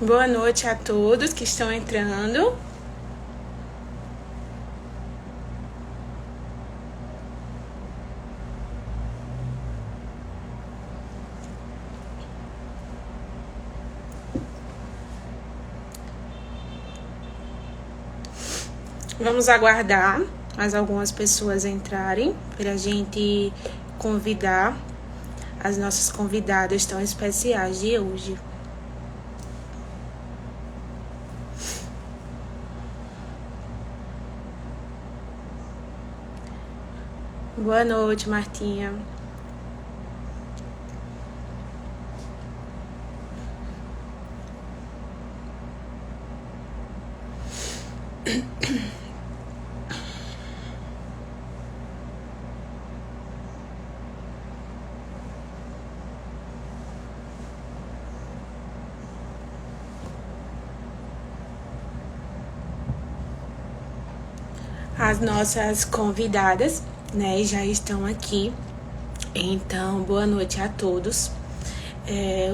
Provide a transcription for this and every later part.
Boa noite a todos que estão entrando. Vamos aguardar mais algumas pessoas entrarem para a gente convidar as nossas convidadas tão especiais de hoje. Boa noite, Martinha. As nossas convidadas, né, já estão aqui. Então, boa noite a todos.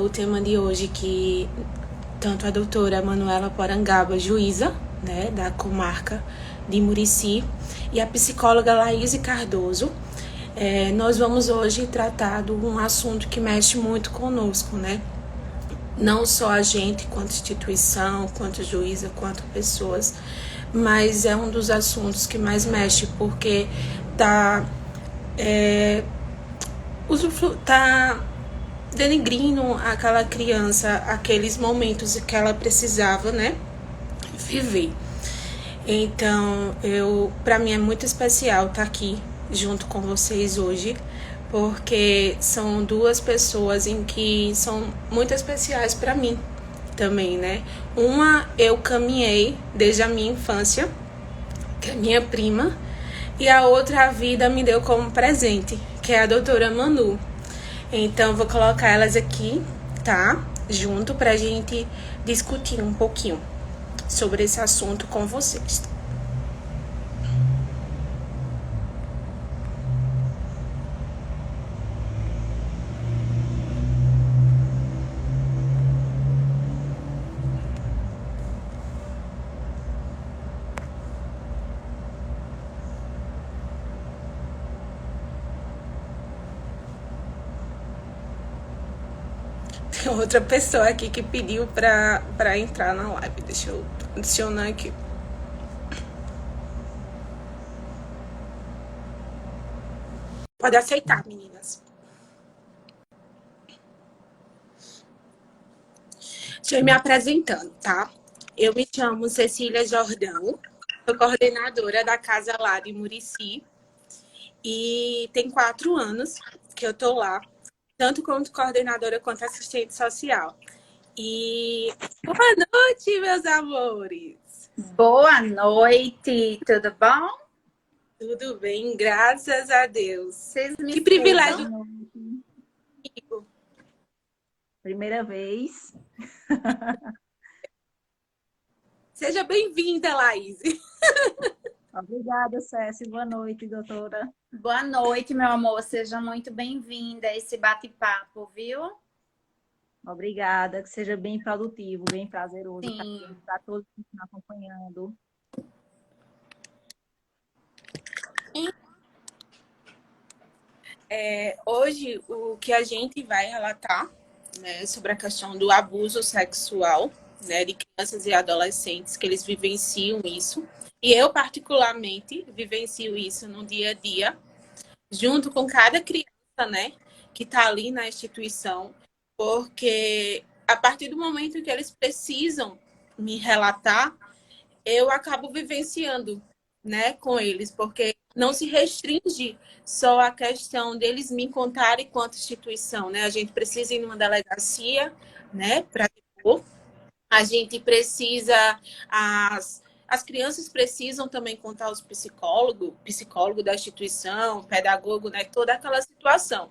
O tema de hoje que tanto a doutora Manuela Porangaba, juíza, né, da comarca de Murici, e a psicóloga Laíse Cardoso, nós vamos hoje tratar de um assunto que mexe muito conosco, né? Não só a gente, quanto instituição, quanto juíza, quanto pessoas, mas é um dos assuntos que mais mexe, porque tá denigrindo aquela criança, aqueles momentos que ela precisava, né, viver. Então, para mim é muito especial estar aqui junto com vocês hoje, porque são duas pessoas em que são muito especiais para mim também, né? Uma eu caminhei desde a minha infância, que é minha prima, e a outra a vida me deu como presente, que é a doutora Manu. Então, vou colocar elas aqui, tá? Junto pra gente discutir um pouquinho sobre esse assunto com vocês. Tem outra pessoa aqui que pediu pra entrar na live. Deixa eu adicionar aqui. Pode aceitar, meninas. Deixa eu ir me apresentando, tá? Eu me chamo Cecília Jordão, sou coordenadora da Casa lá de Murici e tem 4 anos que eu tô lá, tanto como coordenadora quanto assistente social. E boa noite, meus amores! Boa noite, tudo bom? Tudo bem, graças a Deus. Vocês me Que escutam? privilégio. Boa noite. Primeira vez. Seja bem-vinda, Laís. Obrigada, Cécia. Boa noite, doutora. Boa noite, meu amor. Seja muito bem-vinda a esse bate-papo, viu? Obrigada, que seja bem produtivo, bem prazeroso Sim. para todos que estão acompanhando. Hoje, o que a gente vai relatar, né, sobre a questão do abuso sexual, né, de crianças e adolescentes, que eles vivenciam isso. E eu, particularmente, vivencio isso no dia a dia, junto com cada criança, né, que está ali na instituição, porque a partir do momento que eles precisam me relatar, eu acabo vivenciando, né, com eles, porque não se restringe só a questão deles me contarem quanto instituição, né? A gente precisa ir numa delegacia, né, para depor. A gente precisa as crianças precisam também contar aos psicólogo da instituição, pedagogo, né, toda aquela situação.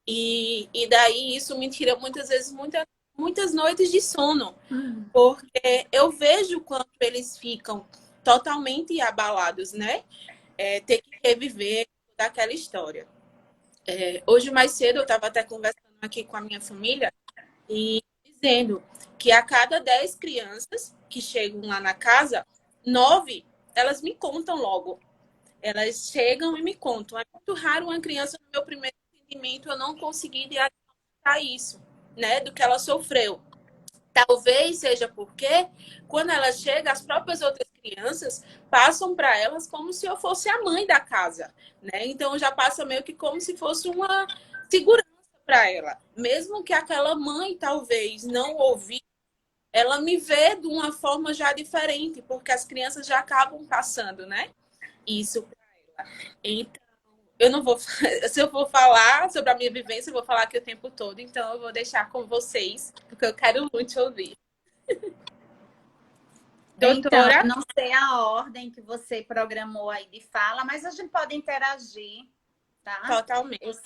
E daí isso me tira muitas vezes muitas noites de sono, porque eu vejo quanto eles ficam totalmente abalados, né? Ter que reviver toda aquela história. Hoje mais cedo eu estava até conversando aqui com a minha família e dizendo que a cada 10 crianças que chegam lá na casa, 9, elas me contam logo. Elas chegam e me contam. É muito raro uma criança, no meu primeiro atendimento, eu não conseguir diagnosticar isso, né, do que ela sofreu. Talvez seja porque, quando ela chega, as próprias outras crianças passam para elas como se eu fosse a mãe da casa, né? Então já passa meio que como se fosse uma segurança para ela. Mesmo que aquela mãe talvez não ouvisse, ela me vê de uma forma já diferente, porque as crianças já acabam passando, né? Isso para ela. Então, eu não vou, se eu for falar sobre a minha vivência, eu vou falar aqui o tempo todo, então eu vou deixar com vocês, porque eu quero muito ouvir. Então, Doutora? eu não sei a ordem que você programou aí de fala, mas a gente pode interagir, tá? Totalmente.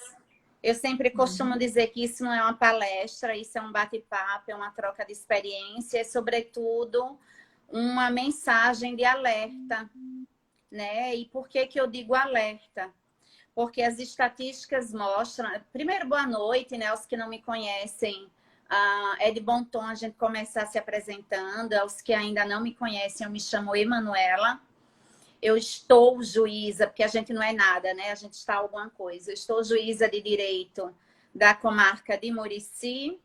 Eu sempre costumo dizer que isso não é uma palestra, isso é um bate-papo, é uma troca de experiência, é sobretudo uma mensagem de alerta, né? E por que que eu digo alerta? Porque as estatísticas mostram... Primeiro, boa noite, né? Os que não me conhecem, é de bom tom a gente começar se apresentando. Aos que ainda não me conhecem, eu me chamo Emanuela. Eu estou juíza, porque a gente não é nada, né? A gente está alguma coisa. Eu estou juíza de direito da comarca de Murici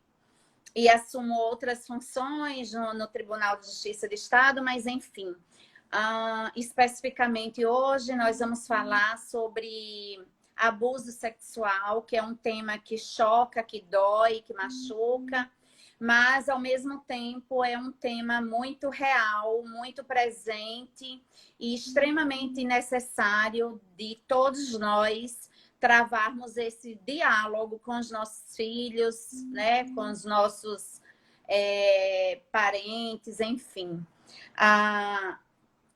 e assumo outras funções no Tribunal de Justiça do Estado, mas enfim. Especificamente hoje nós vamos falar sobre abuso sexual, que é um tema que choca, que dói, que machuca, mas ao mesmo tempo é um tema muito real, muito presente e extremamente necessário de todos nós travarmos esse diálogo com os nossos filhos, né, com os nossos parentes, enfim.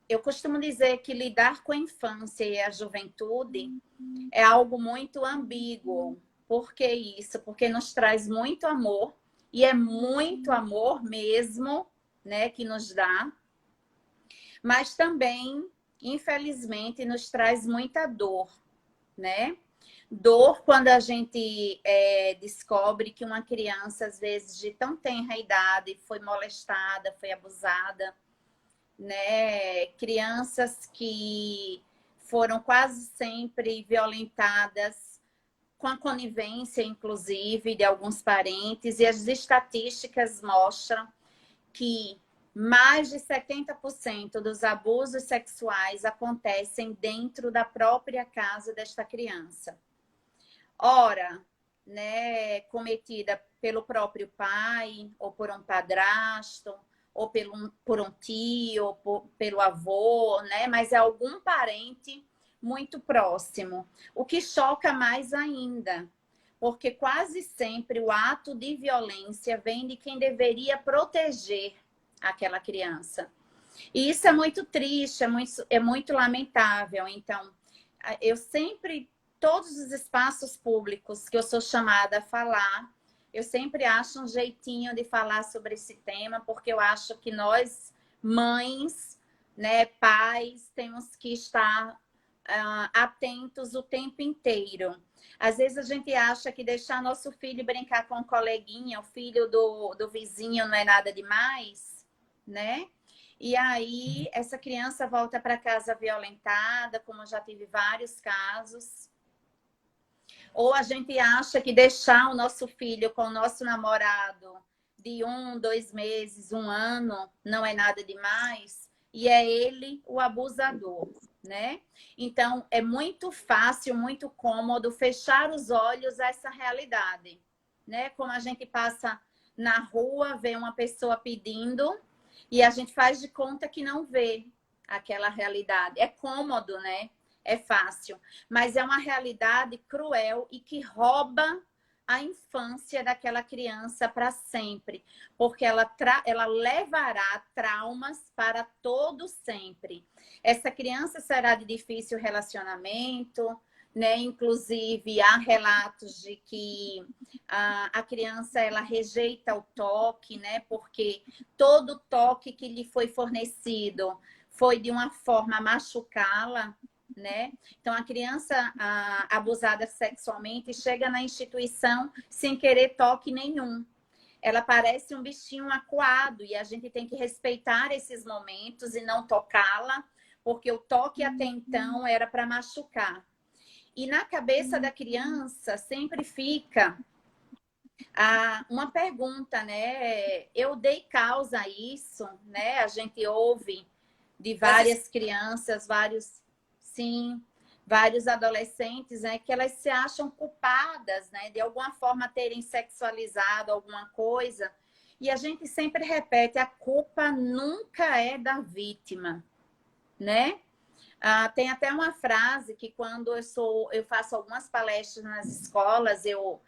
Eu costumo dizer que lidar com a infância e a juventude é algo muito ambíguo. Por que isso? Porque nos traz muito amor, e é muito amor mesmo, né, que nos dá, mas também, infelizmente, nos traz muita dor, né? Dor quando a gente descobre que uma criança, às vezes, de tão tenra idade, foi molestada, foi abusada, né? Crianças que foram quase sempre violentadas com a conivência, inclusive, de alguns parentes, e as estatísticas mostram que mais de 70% dos abusos sexuais acontecem dentro da própria casa desta criança. Ora, né, cometida pelo próprio pai, ou por um padrasto, ou por um tio, ou pelo avô, né? Mas é algum parente muito próximo. O que choca mais ainda, porque quase sempre o ato de violência vem de quem deveria proteger aquela criança. E isso é muito triste, é muito lamentável. Então, eu sempre, todos os espaços públicos que eu sou chamada a falar, eu sempre acho um jeitinho de falar sobre esse tema, porque eu acho que nós, mães, né, pais, temos que estar atentos o tempo inteiro. Às vezes a gente acha que deixar nosso filho brincar com um coleguinha, o filho do vizinho, não é nada demais, né? E aí essa criança volta para casa violentada, como eu já tive vários casos. Ou a gente acha que deixar o nosso filho com o nosso namorado de 1, 2 meses, 1 ano, não é nada demais, e é ele o abusador, né? Então, é muito fácil, muito cômodo fechar os olhos a essa realidade, né? Como a gente passa na rua, vê uma pessoa pedindo e a gente faz de conta que não vê aquela realidade. É cômodo, né? É fácil, mas é uma realidade cruel e que rouba a infância daquela criança para sempre, porque ela levará traumas para todo sempre. Essa criança será de difícil relacionamento, né? Inclusive, há relatos de que a criança ela rejeita o toque, né? Porque todo toque que lhe foi fornecido foi de uma forma a machucá-la, né? Então, a criança abusada sexualmente chega na instituição sem querer toque nenhum. ela parece um bichinho acuado e a gente tem que respeitar esses momentos e não tocá-la, porque o toque até então era para machucar. E na cabeça da criança sempre fica uma pergunta, né? Eu dei causa a isso, né? A gente ouve de várias crianças, vários adolescentes, né? Que elas se acham culpadas, né? De alguma forma terem sexualizado alguma coisa. E a gente sempre repete, a culpa nunca é da vítima, né? Tem até uma frase que quando eu faço algumas palestras nas escolas, eu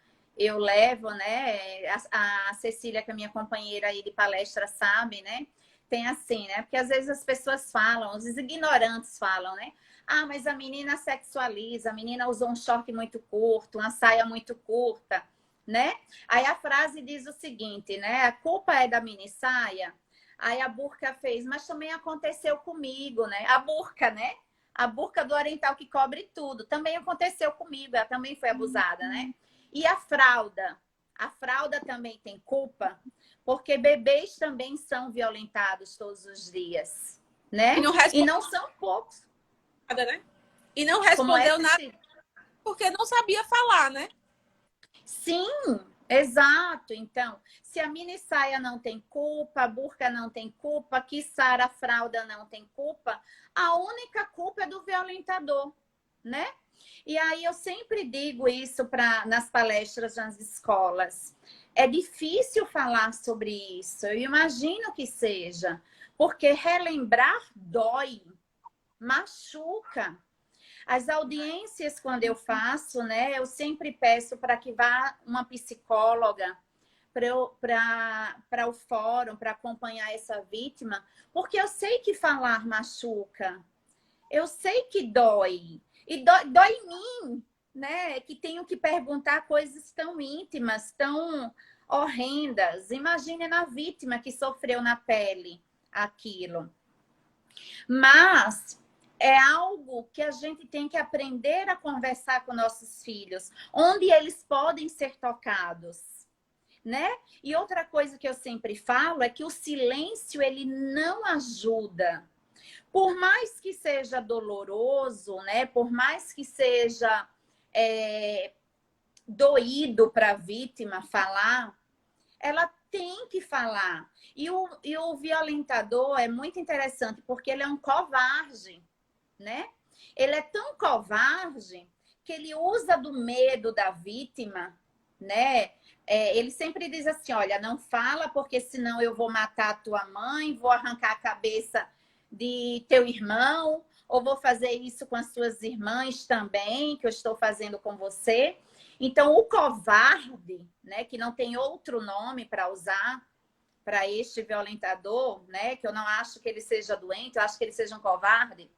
levo, né? A Cecília, que é minha companheira aí de palestra, sabe, né? Tem assim, né? Porque às vezes as pessoas falam, os ignorantes falam, né? Ah, mas a menina sexualiza, a menina usou um short muito curto, uma saia muito curta, né? Aí a frase diz o seguinte, né? A culpa é da mini saia. Aí a burca fez, mas também aconteceu comigo, né? A burca, né? A burca do oriental que cobre tudo. Também aconteceu comigo, ela também foi abusada, né? E a fralda? A fralda também tem culpa, porque bebês também são violentados todos os dias, né? E não E respondeu não são poucos. nada, né? E não Como é, respondeu nada Cecília? porque não sabia falar, né? Sim, exato. Então, se a mini saia não tem culpa, a burca não tem culpa, quiçá a fralda não tem culpa, a única culpa é do violentador, né? E aí eu sempre digo isso nas palestras nas escolas. É difícil falar sobre isso, eu imagino que seja, porque relembrar dói, machuca. As audiências, quando eu faço, né, eu sempre peço para que vá uma psicóloga para o fórum, para acompanhar essa vítima, porque eu sei que falar machuca, eu sei que dói, e dói em mim, né, que tenho que perguntar coisas tão íntimas, tão horrendas. Imagine na vítima que sofreu na pele aquilo. Mas é algo que a gente tem que aprender a conversar com nossos filhos, onde eles podem ser tocados, né? E outra coisa que eu sempre falo é que o silêncio, ele não ajuda. Por mais que seja doloroso, né? Por mais que seja doído para a vítima falar, ela tem que falar. E o violentador é muito interessante, porque ele é um covarde, né? Ele é tão covarde que ele usa do medo da vítima, né? Ele sempre diz assim, olha, não fala porque senão eu vou matar a tua mãe, vou arrancar a cabeça de teu irmão, ou vou fazer isso com as tuas irmãs também, que eu estou fazendo com você. Então, o covarde, né, que não tem outro nome para usar para este violentador, né, que eu não acho que ele seja doente, eu acho que ele seja um covarde,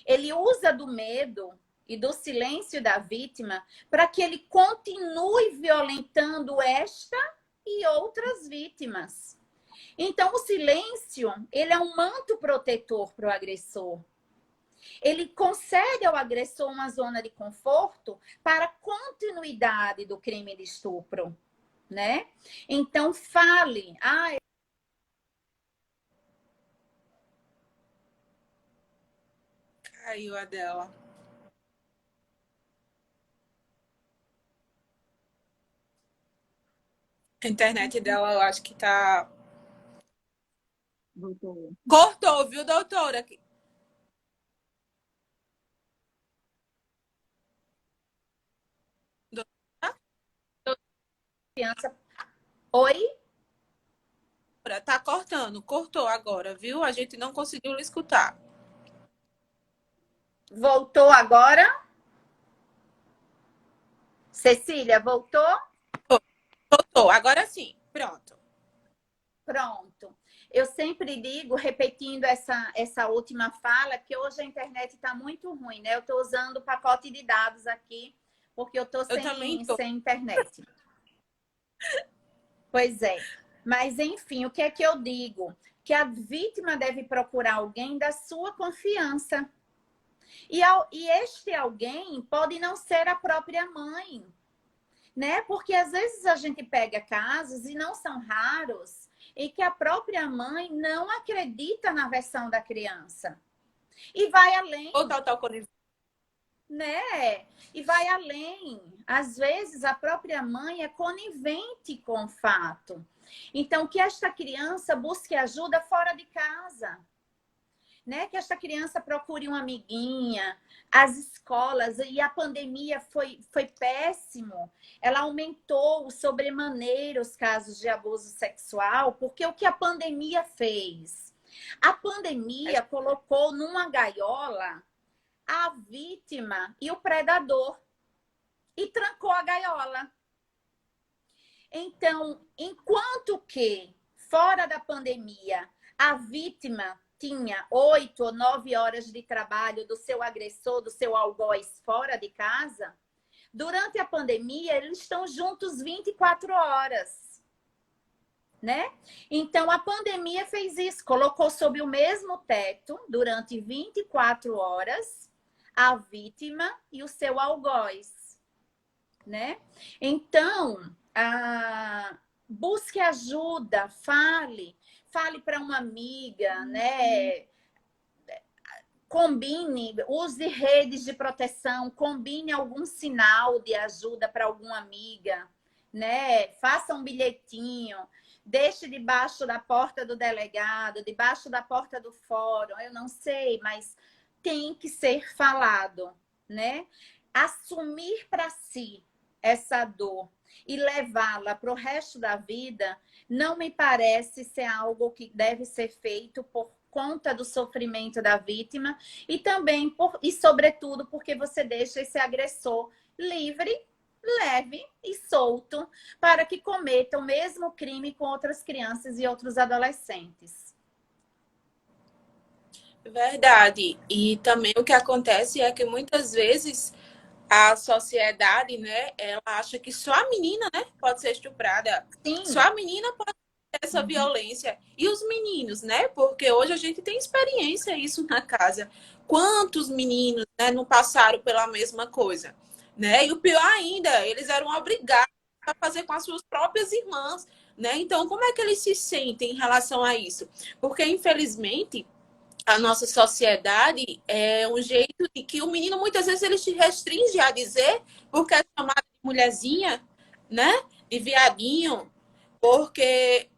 ele usa do medo e do silêncio da vítima para que ele continue violentando esta e outras vítimas. Então, o silêncio, ele é um manto protetor para o agressor. Ele concede ao agressor uma zona de conforto para a continuidade do crime de estupro, né? Então, fale. Caiu a dela. A internet dela, eu acho que tá. Voltou. Cortou, viu, doutora? Criança. Oi? Tá cortando, cortou agora, viu? A gente não conseguiu lhe escutar. Voltou agora? Cecília, voltou? Voltou, agora sim. Pronto. Pronto. Eu sempre digo, repetindo essa última fala, que hoje a internet está muito ruim, né? Eu estou usando o pacote de dados aqui, porque eu estou sem internet. Pois é. Mas, enfim, o que é que eu digo? Que a vítima deve procurar alguém da sua confiança. E este alguém pode não ser a própria mãe. né? Porque às vezes a gente pega casos, e não são raros, em que a própria mãe não acredita na versão da criança. E vai além, Ou total conivência. né? E vai além. Às vezes a própria mãe é conivente com o fato. Então, que esta criança busque ajuda fora de casa, né? Que esta criança procure uma amiguinha, as escolas, e a pandemia foi péssimo. Ela aumentou sobremaneira os casos de abuso sexual, porque o que a pandemia fez? A pandemia colocou numa gaiola a vítima e o predador e trancou a gaiola. Então, enquanto que fora da pandemia a vítima tinha 8 ou 9 horas de trabalho do seu agressor, do seu algoz fora de casa, durante a pandemia eles estão juntos 24 horas, né? Então a pandemia fez isso, colocou sob o mesmo teto durante 24 horas a vítima e o seu algoz, né? Então, busque ajuda, fale para uma amiga, né? Combine, use redes de proteção, combine algum sinal de ajuda para alguma amiga, né? Faça um bilhetinho, deixe debaixo da porta do delegado, debaixo da porta do fórum, eu não sei, mas tem que ser falado, né? Assumir para si essa dor e levá-la para o resto da vida não me parece ser algo que deve ser feito por conta do sofrimento da vítima e também, sobretudo, porque você deixa esse agressor livre, leve e solto para que cometa o mesmo crime com outras crianças e outros adolescentes. Verdade. E também o que acontece é que muitas vezes a sociedade, né, ela acha que só a menina, né, pode ser estuprada. Sim. Só a menina pode ter essa violência. E os meninos, né? Porque hoje a gente tem experiência isso na casa. Quantos meninos, né, não passaram pela mesma coisa, né? E o pior ainda, eles eram obrigados a fazer com as suas próprias irmãs, né? Então, como é que eles se sentem em relação a isso? Porque, infelizmente, a nossa sociedade é um jeito de que o menino muitas vezes ele se restringe a dizer porque é chamado de mulherzinha, né? De viadinho, porque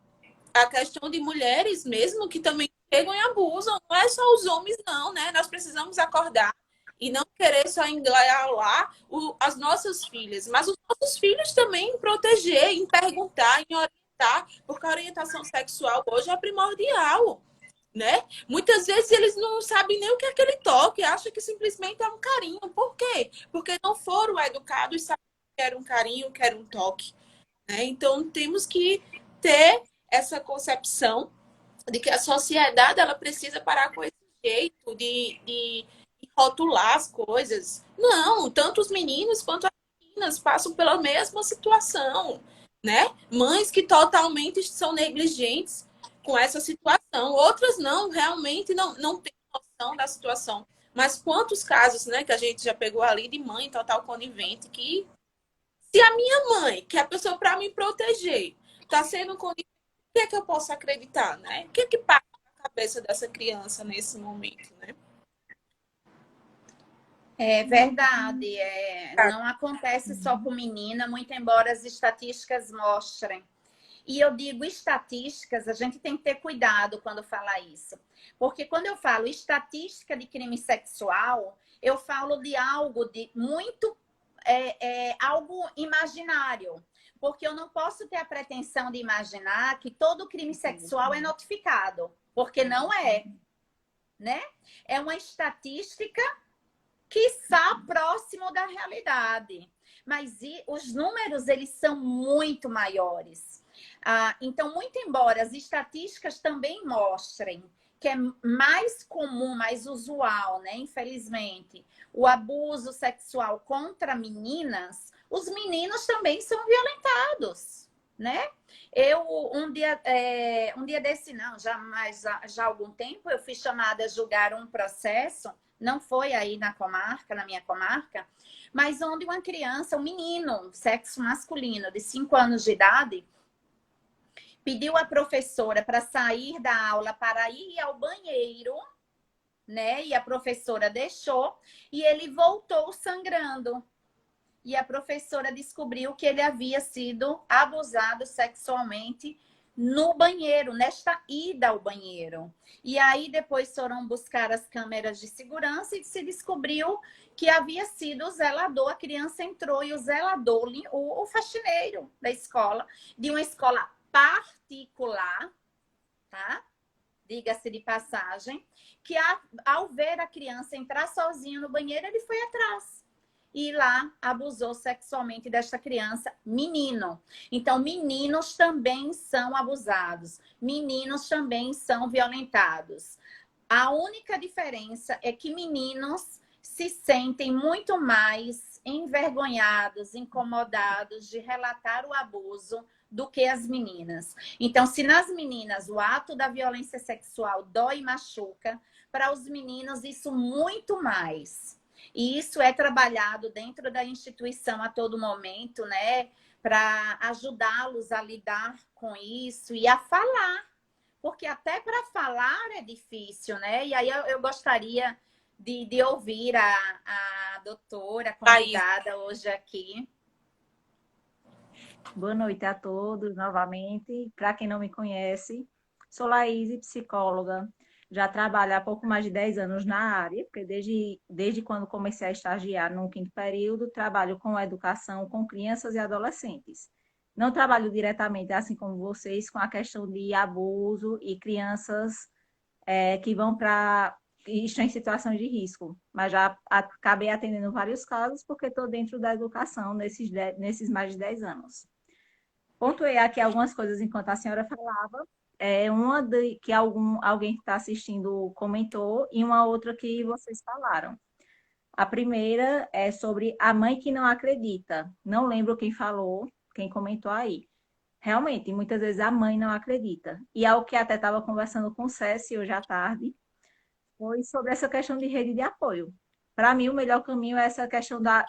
a questão de mulheres mesmo que também chegam e abusam, não é só os homens não, né? Nós precisamos acordar e não querer só engalar as nossas filhas, mas os nossos filhos também proteger, em perguntar, em orientar, porque a orientação sexual hoje é primordial, né? Muitas vezes eles não sabem nem o que é aquele toque, acham que simplesmente é um carinho. Por quê? Porque não foram educados e sabem que era um carinho, que era um toque, né? Então temos que ter essa concepção de que a sociedade ela precisa parar com esse jeito de rotular as coisas. Não, tanto os meninos quanto as meninas passam pela mesma situação, né? Mães que totalmente são negligentes com essa situação. Outras não, realmente não têm noção da situação. Mas quantos casos, né, que a gente já pegou ali de mãe total conivente, que se a minha mãe, que é a pessoa para me proteger, está sendo conivente, o que é que eu posso acreditar, né? O que é que passa na cabeça dessa criança nesse momento, né? É verdade, não acontece só com menina, muito embora as estatísticas mostrem. E eu digo estatísticas, a gente tem que ter cuidado quando falar isso. Porque quando eu falo estatística de crime sexual, eu falo de algo de muito algo imaginário. Porque eu não posso ter a pretensão de imaginar que todo crime sexual é notificado. Porque não é, né? É uma estatística que está próximo da realidade. Mas os números, eles são muito maiores. Então, muito embora as estatísticas também mostrem que é mais comum, mais usual, né? Infelizmente, o abuso sexual contra meninas, os meninos também são violentados, né? Eu, um dia desse, não, já há algum tempo, eu fui chamada a julgar um processo não foi aí na comarca, na minha comarca, mas onde uma criança, um menino, sexo masculino, de 5 anos de idade, pediu à professora para sair da aula para ir ao banheiro, né? E a professora deixou, e ele voltou sangrando. E a professora descobriu que ele havia sido abusado sexualmente no banheiro, nesta ida ao banheiro. E aí depois foram buscar as câmeras de segurança e se descobriu que havia sido o zelador. A criança entrou e o zelador, o faxineiro da escola, de uma escola particular, tá? Diga-se de passagem, que ao ver a criança entrar sozinha no banheiro, ele foi atrás. E lá abusou sexualmente desta criança, menino. Então, meninos também são abusados. Meninos também são violentados. A única diferença é que meninos se sentem muito mais envergonhados, incomodados de relatar o abuso do que as meninas. Então, se nas meninas o ato da violência sexual dói e machuca, para os meninos isso muito mais. E isso é trabalhado dentro da instituição a todo momento, né? Para ajudá-los a lidar com isso e a falar. Porque até para falar é difícil, né? E aí eu gostaria de ouvir a doutora convidada hoje aqui. Boa noite a todos novamente. Para quem não me conhece, sou Laís, psicóloga. Já trabalho há pouco mais de 10 anos na área, porque desde quando comecei a estagiar no 5º período, trabalho com educação com crianças e adolescentes. Não trabalho diretamente, assim como vocês, com a questão de abuso e crianças que vão para estão em situações de risco, mas já acabei atendendo vários casos porque estou dentro da educação nesses mais de 10 anos. Pontuei aqui algumas coisas enquanto a senhora falava. Que alguém que está assistindo comentou e uma outra que vocês falaram. A primeira é sobre a mãe que não acredita. Não lembro quem falou, quem comentou aí. Realmente, muitas vezes a mãe não acredita. E algo que até estava conversando com o Cécio hoje à tarde foi sobre essa questão de rede de apoio. Para mim, o melhor caminho é essa questão da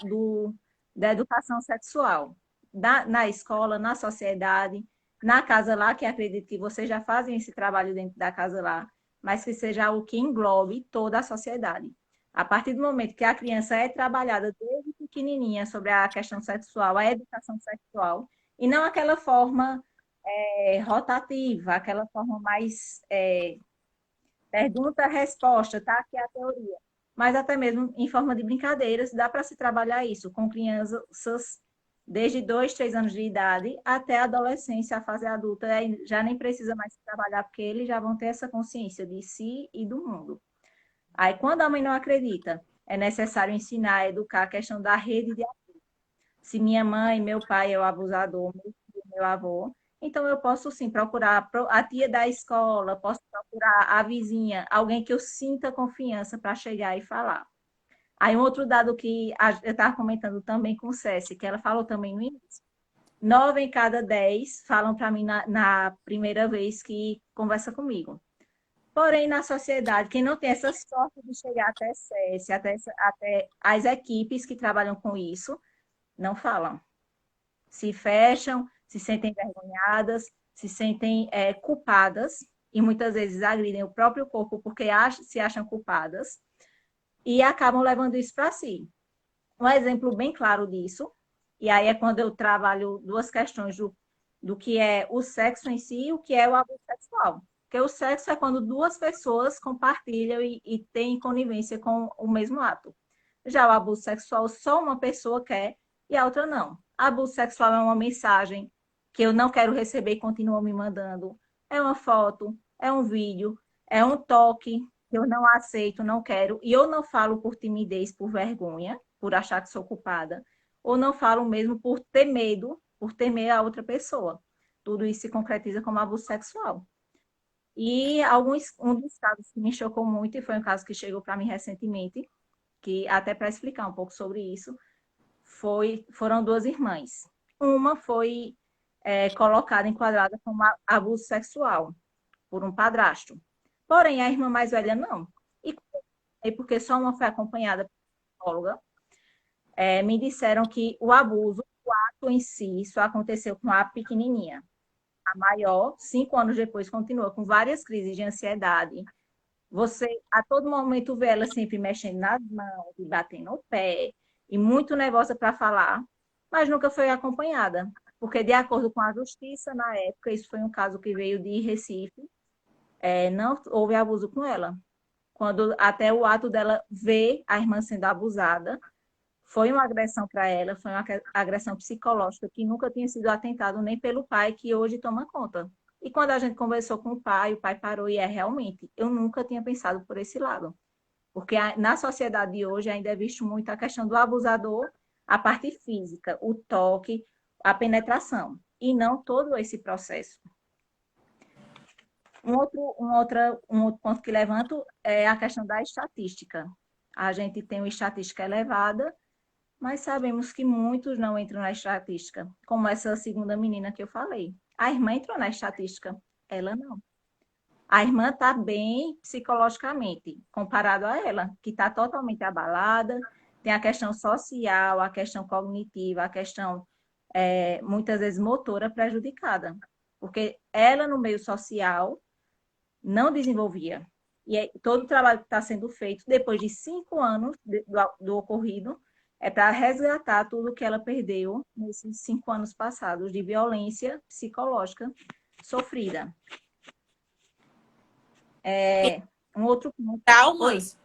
educação sexual. Na escola, na sociedade, na casa lá, que acredito que vocês já fazem esse trabalho dentro da casa lá, mas que seja algo que englobe toda a sociedade. A partir do momento que a criança é trabalhada desde pequenininha sobre a questão sexual, a educação sexual, e não aquela forma rotativa, aquela forma mais pergunta-resposta, tá? Que é a teoria. Mas até mesmo em forma de brincadeiras, dá para se trabalhar isso com crianças desde 2, 3 anos de idade até a adolescência, a fase adulta, já nem precisa mais se trabalhar, porque eles já vão ter essa consciência de si e do mundo. Aí, quando a mãe não acredita, é necessário ensinar, educar a questão da rede de apoio. Se minha mãe, meu pai é o abusador, meu tio, meu avô, então eu posso sim procurar a tia da escola, posso procurar a vizinha, alguém que eu sinta confiança para chegar e falar. Aí um outro dado que eu estava comentando também com o Cési, que ela falou também no início. 9 em cada 10 falam para mim na primeira vez que conversa comigo. Porém, na sociedade, quem não tem essa sorte de chegar até SESI, até as equipes que trabalham com isso, não falam. Se fecham, se sentem envergonhadas, se sentem culpadas e muitas vezes agridem o próprio corpo porque se acham culpadas e acabam levando isso para si. Um exemplo bem claro disso, e aí é quando eu trabalho duas questões do que é o sexo em si e o que é o abuso sexual. Porque o sexo é quando duas pessoas compartilham e têm conivência com o mesmo ato. Já o abuso sexual, só uma pessoa quer e a outra não. Abuso sexual é uma mensagem que eu não quero receber e continuam me mandando. É uma foto, é um vídeo, é um toque que eu não aceito, não quero. E eu não falo por timidez, por vergonha, por achar que sou culpada. Ou não falo mesmo por ter medo, por temer a outra pessoa. Tudo isso se concretiza como abuso sexual. E um dos casos que me chocou muito, e foi um caso que chegou para mim recentemente, que até para explicar um pouco sobre isso, foram duas irmãs. Uma foi colocada, enquadrada como abuso sexual por um padrasto. Porém, a irmã mais velha não. E e porque só uma foi acompanhada pela psicóloga, me disseram que o abuso, o ato em si, só aconteceu com a pequenininha. A maior, 5 anos depois, continua com várias crises de ansiedade. Você, a todo momento, vê ela sempre mexendo nas mãos e batendo o pé, e muito nervosa para falar, mas nunca foi acompanhada. Porque, de acordo com a justiça, na época, isso foi um caso que veio de Recife, não houve abuso com ela. Quando até o ato dela ver a irmã sendo abusada, foi uma agressão para ela, foi uma agressão psicológica que nunca tinha sido atentado nem pelo pai, que hoje toma conta. E quando a gente conversou com o pai parou e realmente, eu nunca tinha pensado por esse lado. Porque na sociedade de hoje ainda é visto muito a questão do abusador, a parte física, o toque, a penetração, e não todo esse processo. Um outro ponto que levanto é a questão da estatística. A gente tem uma estatística elevada, mas sabemos que muitos não entram na estatística, como essa segunda menina que eu falei. A irmã entrou na estatística, ela não. A irmã está bem psicologicamente, comparado a ela, que está totalmente abalada, tem a questão social, a questão cognitiva, a questão, muitas vezes, motora prejudicada. Porque ela, no meio social, não desenvolvia. E todo o trabalho que está sendo feito, depois de 5 anos do ocorrido, é para resgatar tudo que ela perdeu nesses 5 anos passados de violência psicológica sofrida. Um outro ponto. Oi. Traumas,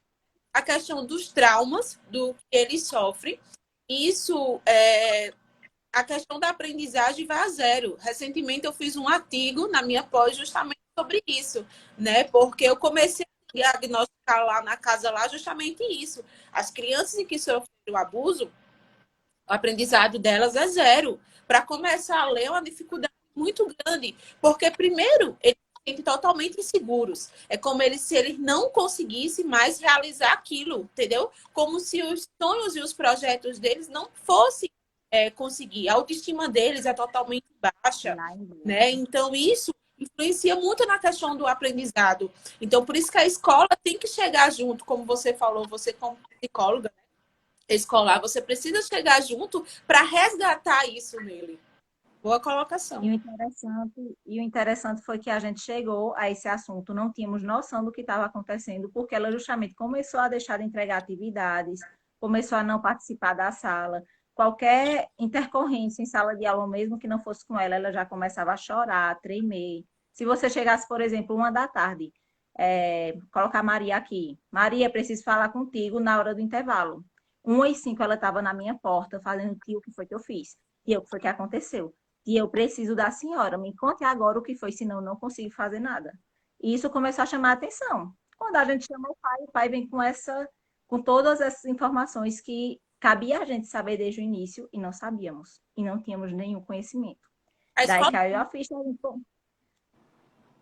a questão dos traumas do que eles sofrem, isso a questão da aprendizagem vai a zero. Recentemente eu fiz um artigo na minha pós justamente sobre isso, né? Porque eu comecei a diagnosticar lá na casa lá justamente isso. As crianças em que sofreram abuso, o aprendizado delas é zero. Para começar a ler é uma dificuldade muito grande, porque primeiro eles se sentem totalmente inseguros. É como se eles não conseguissem mais realizar aquilo, entendeu? Como se os sonhos e os projetos deles não fossem conseguir. A autoestima deles é totalmente baixa, né? Então isso influencia muito na questão do aprendizado. Então por isso que a escola tem que chegar junto, como você falou, você como psicóloga, né? Escolar, você precisa chegar junto para resgatar isso nele. Boa colocação. E o interessante foi que a gente chegou a esse assunto, não tínhamos noção do que estava acontecendo, porque ela justamente começou a deixar de entregar atividades, começou a não participar da sala. Qualquer intercorrência em sala de aula, mesmo que não fosse com ela, ela já começava a chorar, a tremer. Se você chegasse, por exemplo, 1 da tarde, colocar Maria aqui. Maria, preciso falar contigo na hora do intervalo. 1h05 ela estava na minha porta, fazendo o que foi que eu fiz. E o que foi que aconteceu? E eu preciso da senhora, me conte agora o que foi, senão eu não consigo fazer nada. E isso começou a chamar a atenção. Quando a gente chama o pai vem com todas essas informações que cabia a gente saber desde o início e não sabíamos. E não tínhamos nenhum conhecimento. A Daí escola caiu a ficha,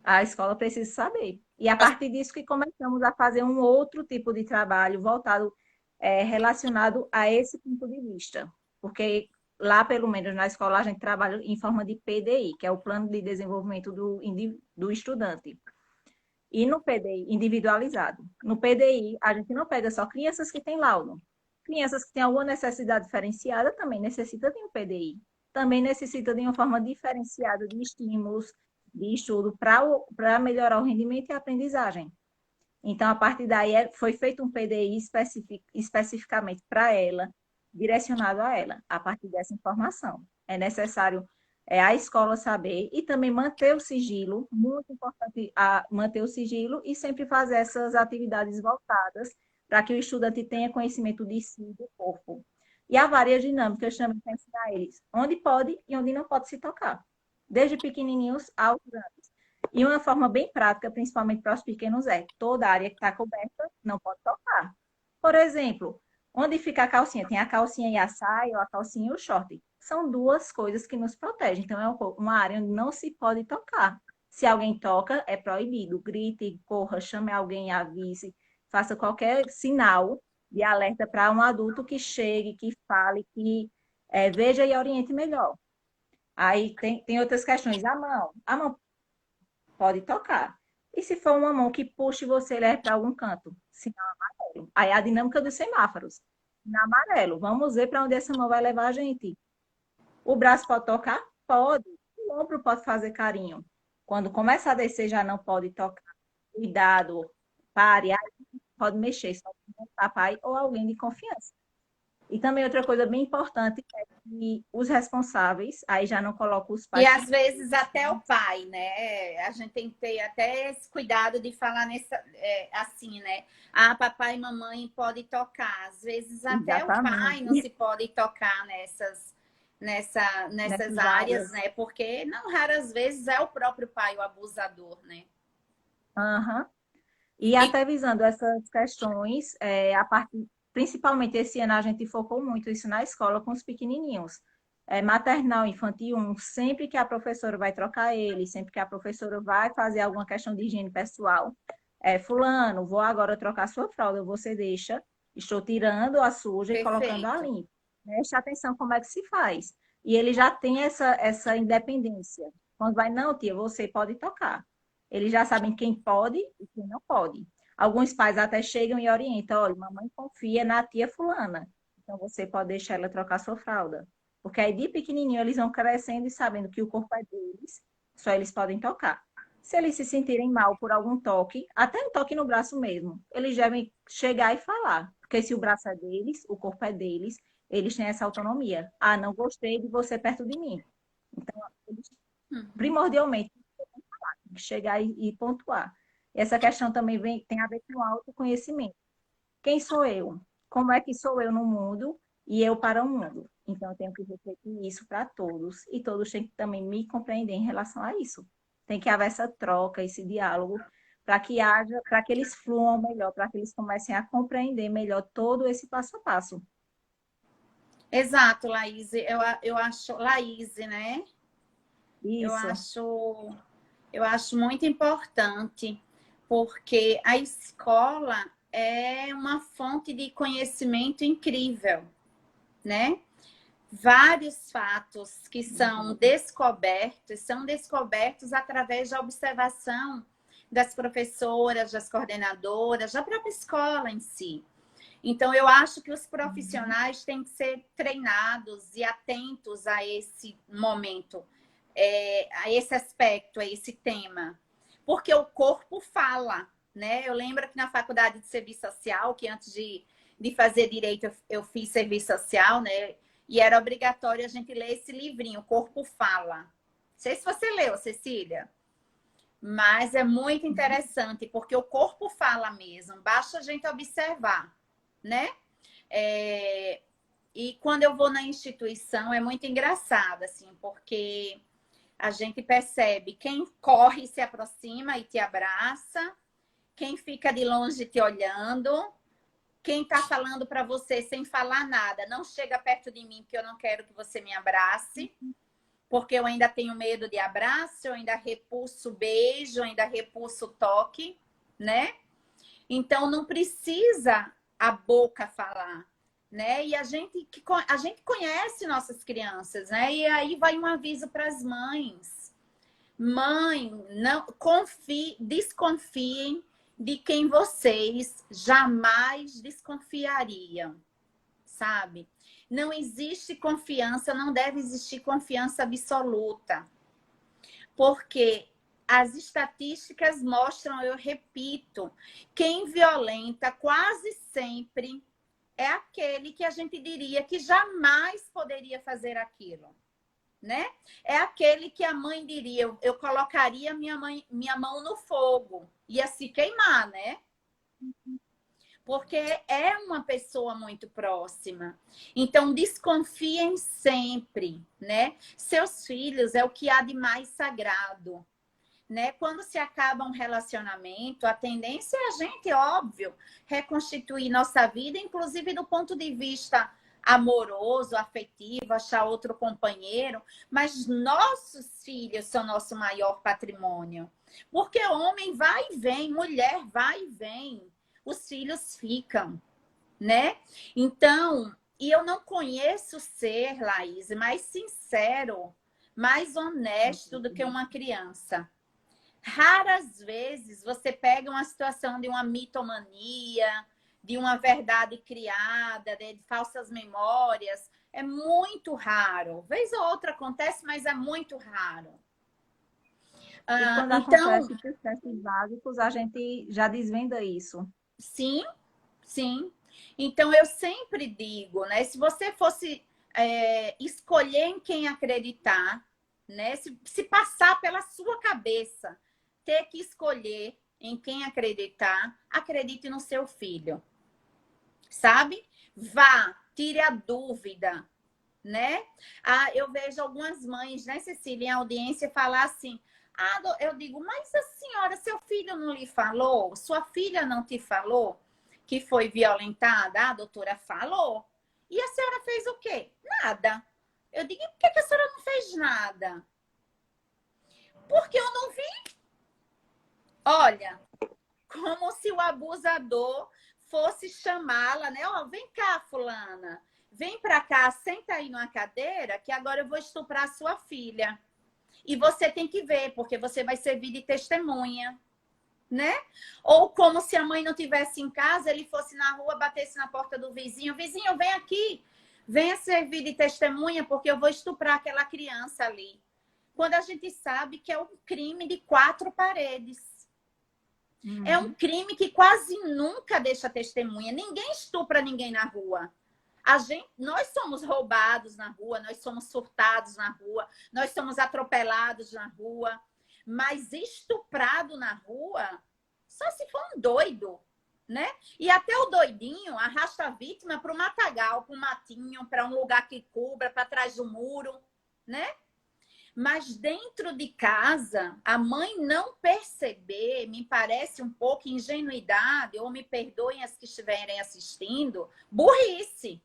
a escola precisa saber. E a partir disso que começamos a fazer um outro tipo de trabalho voltado, relacionado a esse ponto de vista. Porque lá, pelo menos na escola, a gente trabalha em forma de PDI, que é o Plano de Desenvolvimento do Estudante. E no PDI, individualizado. No PDI, a gente não pega só crianças que têm laudo. Crianças que têm alguma necessidade diferenciada também necessitam de um PDI. Também necessita de uma forma diferenciada de estímulos, de estudo, para melhorar o rendimento e a aprendizagem. Então, a partir daí, foi feito um PDI especificamente para ela, direcionado a ela, a partir dessa informação. É necessário a escola saber e também manter o sigilo, muito importante manter o sigilo e sempre fazer essas atividades voltadas para que o estudante tenha conhecimento de si e do corpo. E há várias dinâmicas também para ensinar eles, onde pode e onde não pode se tocar, desde pequenininhos aos grandes. E uma forma bem prática, principalmente para os pequenos, é toda área que está coberta não pode tocar. Por exemplo, onde fica a calcinha? Tem a calcinha e a saia, ou a calcinha e o short. São duas coisas que nos protegem. Então, é uma área onde não se pode tocar. Se alguém toca, é proibido. Grite, corra, chame alguém, avise, faça qualquer sinal de alerta para um adulto que chegue, que fale, que veja e oriente melhor. Aí tem outras questões. A mão pode tocar. E se for uma mão que puxe você e leve para algum canto? Sinal amarelo. Aí a dinâmica dos semáforos. Na amarelo. Vamos ver para onde essa mão vai levar a gente. O braço pode tocar? Pode. O ombro pode fazer carinho. Quando começa a descer, já não pode tocar. Cuidado, pare, aí pode mexer, só com o papai ou alguém de confiança. E também outra coisa bem importante é que os responsáveis, aí já não coloco os E pais. às vezes até o pai, né? A gente tem que ter até esse cuidado de falar assim, né? Ah, papai e mamãe podem tocar. Às vezes até o pai não Exatamente. se pode tocar nessas Nessas áreas, áreas. né? Porque não raras vezes é o próprio pai o abusador, né? Aham. E E até visando essas questões, principalmente esse ano a gente focou muito isso na escola com os pequenininhos. Maternal, infantil 1, sempre que a professora vai trocar ele, sempre que a professora vai fazer alguma questão de higiene pessoal, fulano, vou agora trocar sua fralda, você deixa, estou tirando a suja e colocando a perfeito. limpa. Preste atenção como é que se faz. E ele já tem essa independência. Quando vai, não, tia, você pode tocar. Eles já sabem quem pode e quem não pode. Alguns pais até chegam e orientam, olha, mamãe confia na tia fulana, então você pode deixar ela trocar sua fralda. Porque aí de pequenininho eles vão crescendo e sabendo que o corpo é deles, só eles podem tocar. Se eles se sentirem mal por algum toque, até um toque no braço mesmo, eles devem chegar e falar. Porque se o braço é deles, o corpo é deles, eles têm essa autonomia. Ah, não gostei de você perto de mim. Então, eles, Uhum. primordialmente, chegar e pontuar. Essa questão também tem a ver com autoconhecimento. Quem sou eu? Como é que sou eu no mundo e eu para o mundo? Então, eu tenho que refletir isso para todos e todos têm que também me compreender em relação a isso. Tem que haver essa troca, esse diálogo, para que eles fluam melhor, para que eles comecem a compreender melhor todo esse passo a passo. Exato, Laís. Eu acho, Laís, né? Eu Isso. acho, eu acho muito importante, porque a escola é uma fonte de conhecimento incrível, né? Vários fatos que são descobertos através da observação das professoras, das coordenadoras, da própria escola em si. Então, eu acho que os profissionais têm que ser treinados e atentos a esse momento, a esse aspecto, a esse tema. Porque o corpo fala, né? Eu lembro que na faculdade de serviço social, que antes de fazer direito, eu fiz serviço social, né? E era obrigatório a gente ler esse livrinho, O Corpo Fala. Não sei se você leu, Cecília. Mas é muito interessante, porque o corpo fala mesmo, basta a gente observar, né? É, e quando eu vou na instituição é muito engraçado, assim, porque a gente percebe quem corre e se aproxima e te abraça, quem fica de longe te olhando, quem está falando para você sem falar nada, não chega perto de mim porque eu não quero que você me abrace, porque eu ainda tenho medo de abraço, eu ainda repulso beijo, eu ainda repulso toque, né? Então não precisa a boca falar, né? E a gente conhece nossas crianças, né? E aí vai um aviso para as mães. Mãe, não desconfiem de quem vocês jamais desconfiariam, sabe? Não existe confiança, não deve existir confiança absoluta. Porque as estatísticas mostram, eu repito, quem violenta quase sempre é aquele que a gente diria que jamais poderia fazer aquilo, né? É aquele que a mãe diria, eu colocaria minha mão no fogo, ia se queimar, né? Porque é uma pessoa muito próxima. Então, desconfiem sempre, né? Seus filhos é o que há de mais sagrado, né? Quando se acaba um relacionamento, a tendência é a gente, óbvio, reconstituir nossa vida, inclusive do ponto de vista amoroso, afetivo, achar outro companheiro, mas nossos filhos são nosso maior patrimônio. Porque homem vai e vem, mulher vai e vem, os filhos ficam, né? Então, e eu não conheço ser, Laís, mais sincero, mais honesto do que uma criança. Raras vezes você pega uma situação de uma mitomania, de uma verdade criada, de falsas memórias. É muito raro. Vez ou outra acontece, mas é muito raro. E quando Então, acontece processos básicos, a gente já desvenda isso. sim, sim. Então, eu sempre digo, né? Se você fosse escolher em quem acreditar, né? Se passar pela sua cabeça ter que escolher em quem acreditar, acredite no seu filho, sabe? Vá, tire a dúvida, né? Eu vejo algumas mães, né, Cecília, em audiência falar assim, eu digo, mas a senhora, seu filho não lhe falou? Sua filha não te falou que foi violentada? A doutora falou. E a senhora fez o quê? Nada. Eu digo, e por que a senhora não fez nada? Porque eu não vi. Olha, como se o abusador fosse chamá-la, né? Ó, vem cá, fulana. Vem pra cá, senta aí numa cadeira que agora eu vou estuprar a sua filha. E você tem que ver, porque você vai servir de testemunha, né? Ou como se a mãe não estivesse em casa, ele fosse na rua, batesse na porta do vizinho. Vizinho, vem aqui. Venha servir de testemunha, porque eu vou estuprar aquela criança ali. Quando a gente sabe que é um crime de 4 paredes. É um crime que quase nunca deixa testemunha. Ninguém estupra ninguém na rua. Nós somos roubados na rua, nós somos furtados na rua, nós somos atropelados na rua. Mas estuprado na rua, só se for um doido, né? E até o doidinho arrasta a vítima para o matagal, para um matinho, para um lugar que cubra, para trás do muro, né? Mas dentro de casa, a mãe não perceber, me parece um pouco ingenuidade, ou me perdoem as que estiverem assistindo, burrice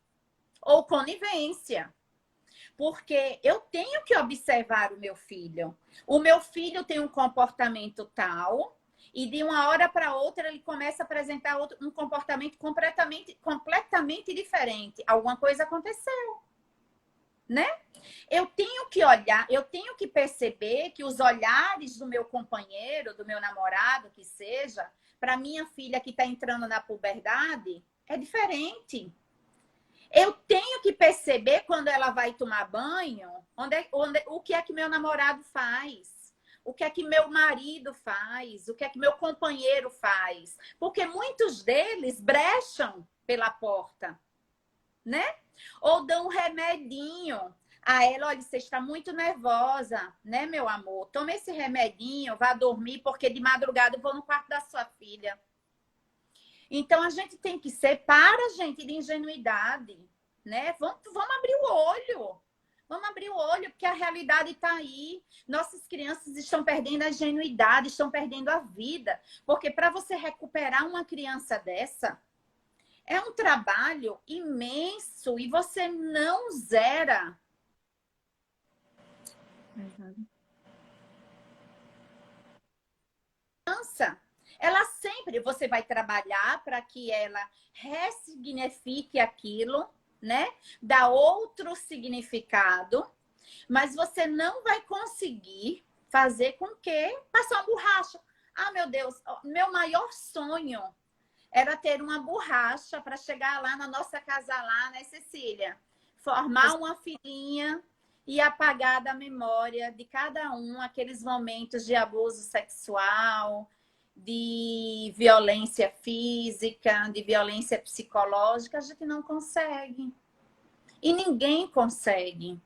ou conivência. Porque eu tenho que observar o meu filho. O meu filho tem um comportamento tal, e de uma hora para outra ele começa a apresentar um comportamento completamente diferente. Alguma coisa aconteceu, né? Eu tenho que olhar, eu tenho que perceber que os olhares do meu companheiro, do meu namorado, que seja, para minha filha que está entrando na puberdade, é diferente. Eu tenho que perceber quando ela vai tomar banho, o que é que meu namorado faz, o que é que meu marido faz, o que é que meu companheiro faz. Porque muitos deles brecham pela porta, né? Ou dão um remedinho a ela, olha, você está muito nervosa, né, meu amor? Toma esse remedinho, vá dormir, porque de madrugada eu vou no quarto da sua filha. Então, a gente tem que separar, gente, de ingenuidade, né? Vamos abrir o olho. Vamos abrir o olho, porque a realidade está aí. Nossas crianças estão perdendo a ingenuidade, estão perdendo a vida. Porque para você recuperar uma criança dessa, é um trabalho imenso e você não zera. Ela sempre, você vai trabalhar para que ela ressignifique aquilo, né? Dá outro significado, mas você não vai conseguir fazer com que passar uma borracha. Ah, meu Deus, meu maior sonho era ter uma borracha para chegar lá na nossa casa lá, né, Cecília? Formar uma filhinha e apagar da memória de cada um aqueles momentos de abuso sexual, de violência física, de violência psicológica. A gente não consegue. E ninguém consegue,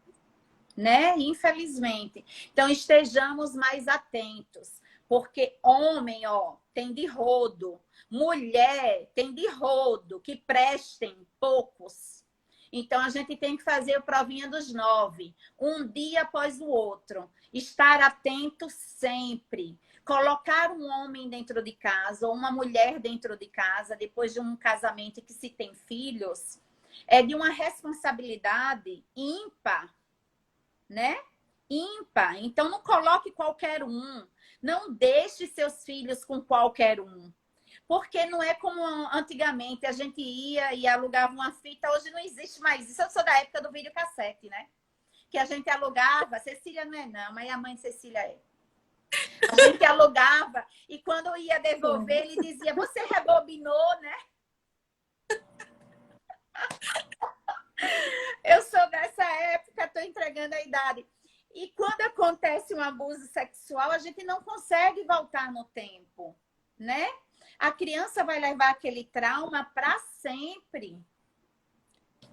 né? Infelizmente. Então, estejamos mais atentos. Porque homem, ó, tem de rodo. Mulher tem de rodo. Que prestem poucos. Então, a gente tem que fazer a provinha dos 9. Um dia após o outro. Estar atento sempre. Colocar um homem dentro de casa ou uma mulher dentro de casa, depois de um casamento que se tem filhos, é de uma responsabilidade ímpar, né? Ímpar. Então, não coloque qualquer um. Não deixe seus filhos com qualquer um. Porque não é como antigamente, a gente ia e alugava uma fita. Hoje não existe mais isso. Eu sou da época do videocassete, né? Que a gente alugava. Cecília não é não, mas a mãe de Cecília é. A gente alugava e quando ia devolver, ele dizia, você rebobinou, né? Eu sou dessa época, estou entregando a idade. E quando acontece um abuso sexual, a gente não consegue voltar no tempo, né? A criança vai levar aquele trauma para sempre,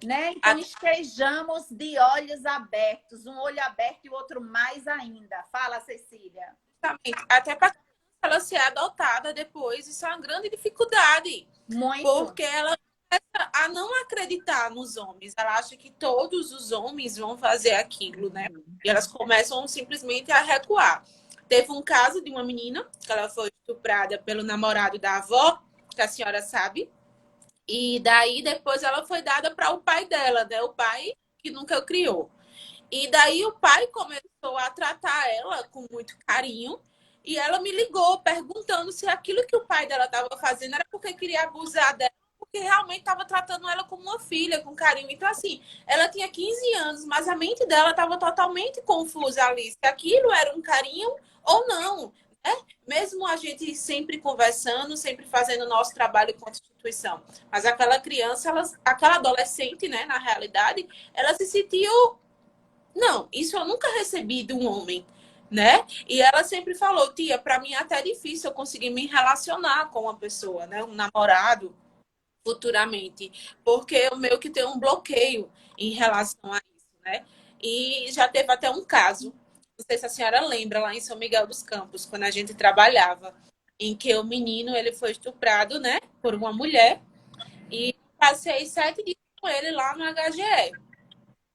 né? Então, estejamos de olhos abertos, um olho aberto e o outro mais ainda. Fala, Cecília. Exatamente. Até para ela ser adotada depois, isso é uma grande dificuldade. Muito. Porque ela começa a não acreditar nos homens. Ela acha que todos os homens vão fazer aquilo, né? E elas começam simplesmente a recuar. Teve um caso de uma menina que ela foi estuprada pelo namorado da avó, que a senhora sabe. E daí depois ela foi dada para o pai dela, né? O pai que nunca criou. E daí o pai começou a tratar ela com muito carinho. E ela me ligou perguntando se aquilo que o pai dela estava fazendo era porque queria abusar dela, porque realmente estava tratando ela como uma filha, com carinho. Então, assim, ela tinha 15 anos, mas a mente dela estava totalmente confusa ali, se aquilo era um carinho ou não. Né? Mesmo a gente sempre conversando, sempre fazendo o nosso trabalho com a instituição. Mas aquela criança, aquela adolescente, né, na realidade, ela se sentiu não, isso eu nunca recebi de um homem, né? E ela sempre falou, tia, para mim é até difícil eu conseguir me relacionar com uma pessoa, né? Um namorado futuramente, porque eu meio que tenho um bloqueio em relação a isso, né? E já teve até um caso, não sei se a senhora lembra, lá em São Miguel dos Campos, quando a gente trabalhava, em que o menino ele foi estuprado, né, por uma mulher, e passei 7 dias com ele lá no HGE.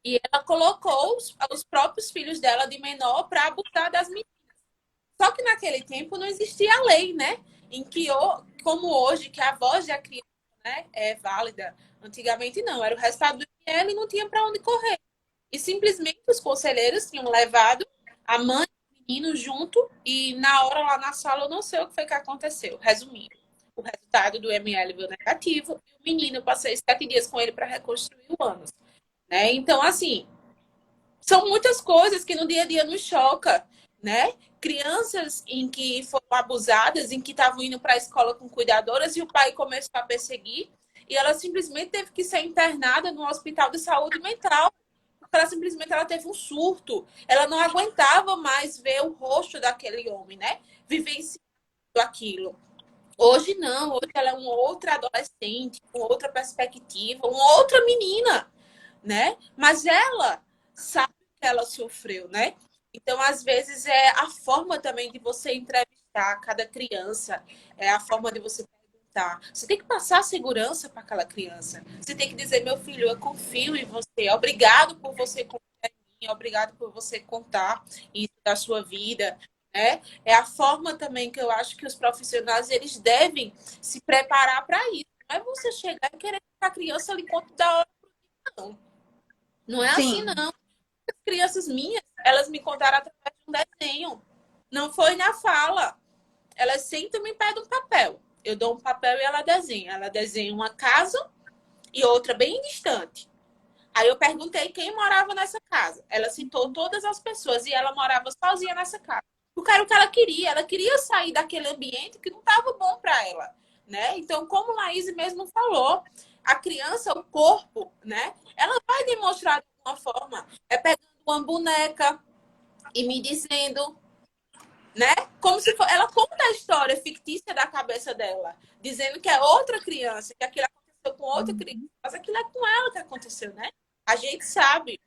E ela colocou os próprios filhos dela de menor para abusar das meninas. Só que naquele tempo não existia a lei, né? Em que, como hoje, que a voz da criança, né, é válida. Antigamente não, era o resultado do IML e não tinha para onde correr. E simplesmente os conselheiros tinham levado a mãe e o menino junto e na hora lá na sala eu não sei o que foi que aconteceu. Resumindo, o resultado do ML veio negativo e o menino, eu passei 7 dias com ele para reconstruir o ânus. Né? Então, assim, são muitas coisas que no dia a dia nos choca, né? Crianças em que foram abusadas, em que estavam indo para a escola com cuidadoras e o pai começou a perseguir e ela simplesmente teve que ser internada no hospital de saúde mental. Porque ela simplesmente ela teve um surto. Ela não aguentava mais ver o rosto daquele homem, né? Vivenciando aquilo. Hoje não, hoje ela é uma outra adolescente, com outra perspectiva, uma outra menina, né? Mas ela sabe que ela sofreu, né? Então, às vezes, é a forma também de você entrevistar cada criança, é a forma de você perguntar. Você tem que passar segurança para aquela criança. Você tem que dizer, meu filho, eu confio em você. Obrigado por você confiar em mim. Obrigado por você contar isso da sua vida. Né? É a forma também que eu acho que os profissionais eles devem se preparar para isso. Não é você chegar e querer que a criança lhe conte da hora para não. Não é assim, Sim. não. As crianças minhas, elas me contaram através de um desenho. Não foi na fala. Elas sentam e pedem um papel. Eu dou um papel e ela desenha. Ela desenha uma casa e outra bem distante. Aí eu perguntei quem morava nessa casa. Ela citou todas as pessoas e ela morava sozinha nessa casa. Porque era o que ela queria. Ela queria sair daquele ambiente que não estava bom para ela, né? Então, como a Laís mesmo falou, a criança, o corpo, né? Ela vai demonstrar de alguma forma. É pegando uma boneca e me dizendo, né? Como se for... Ela conta a história fictícia da cabeça dela, dizendo que é outra criança, que aquilo aconteceu com outra criança, mas aquilo é com ela que aconteceu, né? A gente sabe.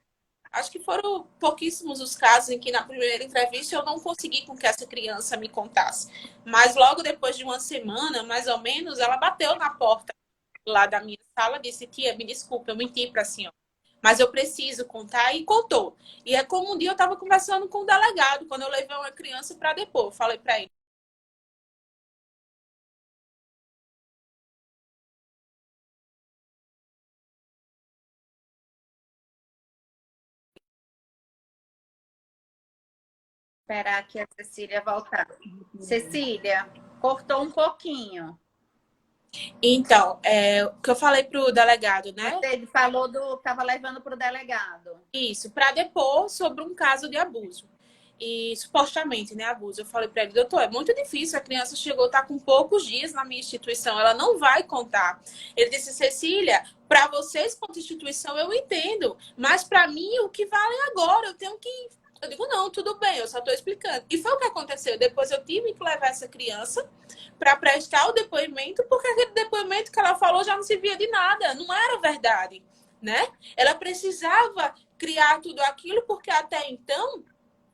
Acho que foram pouquíssimos os casos em que na primeira entrevista eu não consegui com que essa criança me contasse. Mas logo depois de uma semana, mais ou menos, ela bateu na porta lá da minha sala e disse, tia, me desculpa, eu menti para a senhora. Mas eu preciso contar e contou. E é como um dia eu estava conversando com o delegado, quando eu levei uma criança para depor. Eu falei para ele, Esperar aqui a Cecília voltar. Cecília, cortou um pouquinho. então, o que eu falei para o delegado, né? Ele falou do estava levando para o delegado. Isso, para depor sobre um caso de abuso. e supostamente, né, abuso. Eu falei para ele, doutor, é muito difícil, a criança chegou, tá com poucos dias na minha instituição, ela não vai contar. Ele disse, Cecília, para vocês, quanto instituição, eu entendo, mas para mim, o que vale é agora, eu tenho que... Eu digo, não, tudo bem, eu só estou explicando. E foi o que aconteceu. Depois eu tive que levar essa criança para prestar o depoimento, porque aquele depoimento que ela falou já não servia de nada, não era verdade, né? Ela precisava criar tudo aquilo, porque até então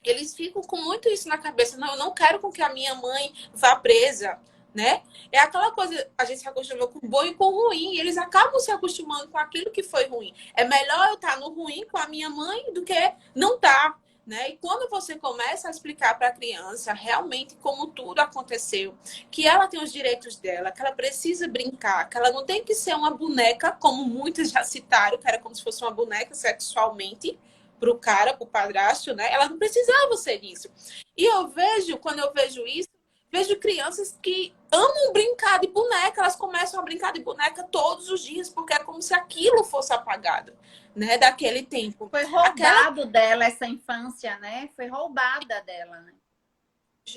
eles ficam com muito isso na cabeça. Não, eu não quero com que a minha mãe vá presa, né? É aquela coisa, a gente se acostumou com bom e com ruim, e eles acabam se acostumando com aquilo que foi ruim. É melhor eu estar no ruim com a minha mãe do que não estar, né? E quando você começa a explicar para a criança realmente como tudo aconteceu, que ela tem os direitos dela, que ela precisa brincar, que ela não tem que ser uma boneca, como muitos já citaram, que era como se fosse uma boneca sexualmente, pro cara, pro padrasto, né? Ela não precisava ser isso. E eu vejo, quando eu vejo isso, vejo crianças que amam brincar de boneca, elas começam a brincar de boneca todos os dias, porque é como se aquilo fosse apagado, né? Daquele tempo. Foi roubado dela essa infância, né? Foi roubada dela, né?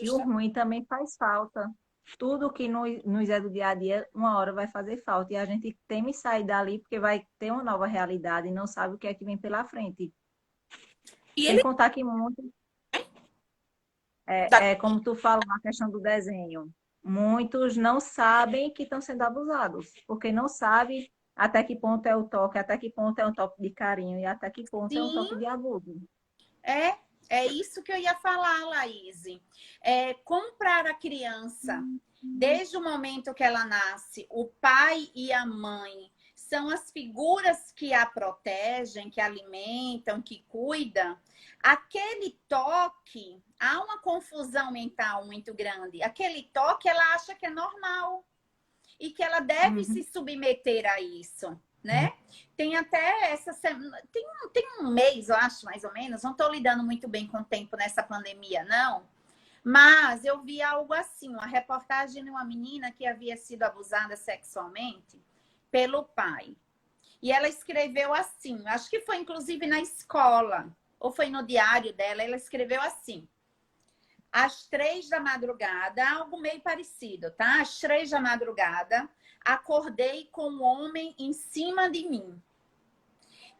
E o ruim também faz falta. Tudo que nos é do dia a dia, uma hora vai fazer falta. E a gente teme sair dali porque vai ter uma nova realidade e não sabe o que é que vem pela frente. E Sem ele contar que muito, da... como tu falou na questão do desenho, muitos não sabem que estão sendo abusados, porque não sabem até que ponto é o toque, até que ponto é um toque de carinho e até que ponto é um Sim, toque de abuso. é isso que eu ia falar, Laís. É comprar a criança, desde o momento que ela nasce, o pai e a mãe são as figuras que a protegem, que alimentam, que cuidam. Aquele toque, há uma confusão mental muito grande. Aquele toque, ela acha que é normal e que ela deve se submeter a isso, né? Tem até essa semana, tem um mês, eu acho, mais ou menos, não estou lidando muito bem com o tempo nessa pandemia, não. Mas eu vi algo assim, uma reportagem de uma menina que havia sido abusada sexualmente pelo pai. E ela escreveu assim, acho que foi inclusive na escola, ou foi no diário dela, ela escreveu assim: às 3 da madrugada, algo meio parecido, tá? Às 3 da madrugada, acordei com um homem em cima de mim.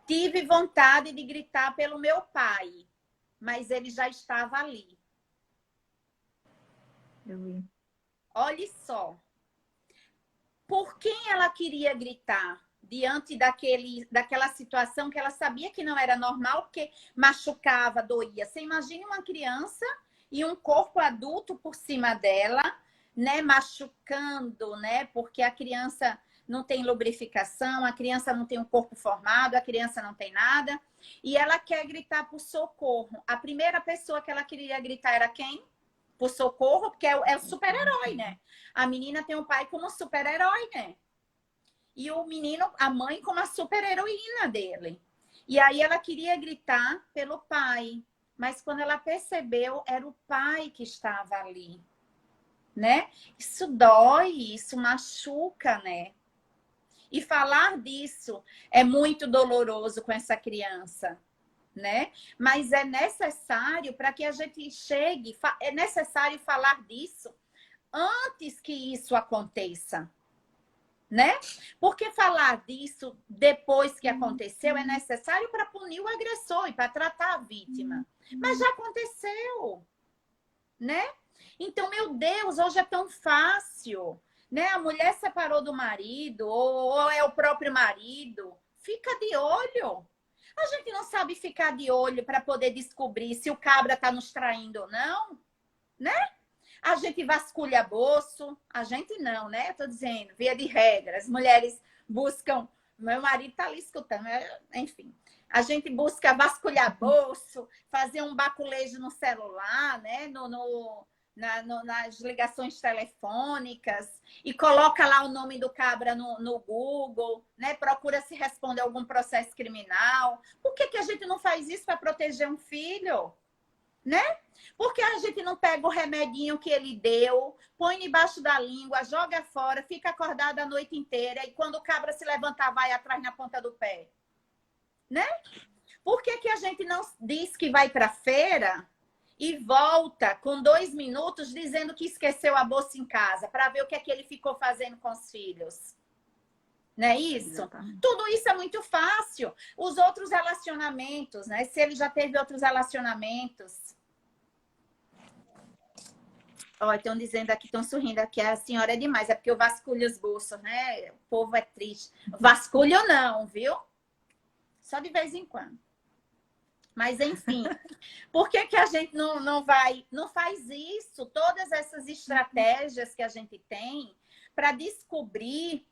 Tive vontade de gritar pelo meu pai, mas ele já estava ali. Eu vi. Olhe só. Por quem ela queria gritar? Diante daquela situação que ela sabia que não era normal, porque machucava, doía. Você imagina uma criança e um corpo adulto por cima dela, né, machucando, né, porque a criança não tem lubrificação, a criança não tem um corpo formado, a criança não tem nada, e ela quer gritar por socorro. A primeira pessoa que ela queria gritar era quem? Por socorro, porque é o super-herói, né? A menina tem o pai como super-herói, né? E o menino, a mãe como a super-heroína dele. E aí ela queria gritar pelo pai, mas quando ela percebeu, era o pai que estava ali, né? Isso dói, isso machuca, né? E falar disso é muito doloroso com essa criança, né? Mas é necessário para que a gente chegue, é necessário falar disso antes que isso aconteça, né? Porque falar disso depois que aconteceu é necessário para punir o agressor e para tratar a vítima. Mas já aconteceu, né? Então, meu Deus, hoje é tão fácil, né? A mulher separou do marido ou é o próprio marido. Fica de olho. A gente não sabe ficar de olho para poder descobrir se o cabra está nos traindo ou não, né? A gente vasculha bolso, a gente não, né? Eu tô dizendo, via de regra, as mulheres buscam, meu marido tá ali escutando, enfim. A gente busca vasculhar bolso, fazer um baculejo no celular, né? Nas ligações telefônicas, e coloca lá o nome do cabra no Google, né? Procura se responder algum processo criminal. Por que a gente não faz isso para proteger um filho? Né? Porque a gente não pega o remedinho que ele deu, põe debaixo da língua, joga fora, fica acordada a noite inteira e quando o cabra se levantar vai atrás na ponta do pé, né? Por que a gente não diz que vai para feira e volta com 2 minutos dizendo que esqueceu a bolsa em casa, para ver o que é que ele ficou fazendo com os filhos. Não é isso? Exatamente. Tudo isso é muito fácil. Os outros relacionamentos, né? Se ele já teve outros relacionamentos. Ó, estão dizendo aqui, estão sorrindo aqui, a senhora é demais, é porque eu vasculho os bolsos, né? O povo é triste. Vasculho não, viu? Só de vez em quando. Mas, enfim, por que que a gente não faz isso? Todas essas estratégias que a gente tem para descobrir,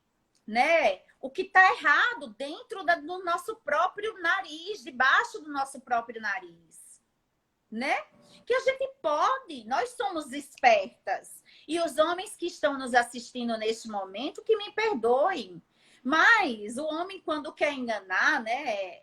né, o que está errado dentro do nosso próprio nariz, debaixo do nosso próprio nariz, né? Que a gente pode, nós somos espertas. E os homens que estão nos assistindo neste momento, que me perdoem. Mas o homem, quando quer enganar, né,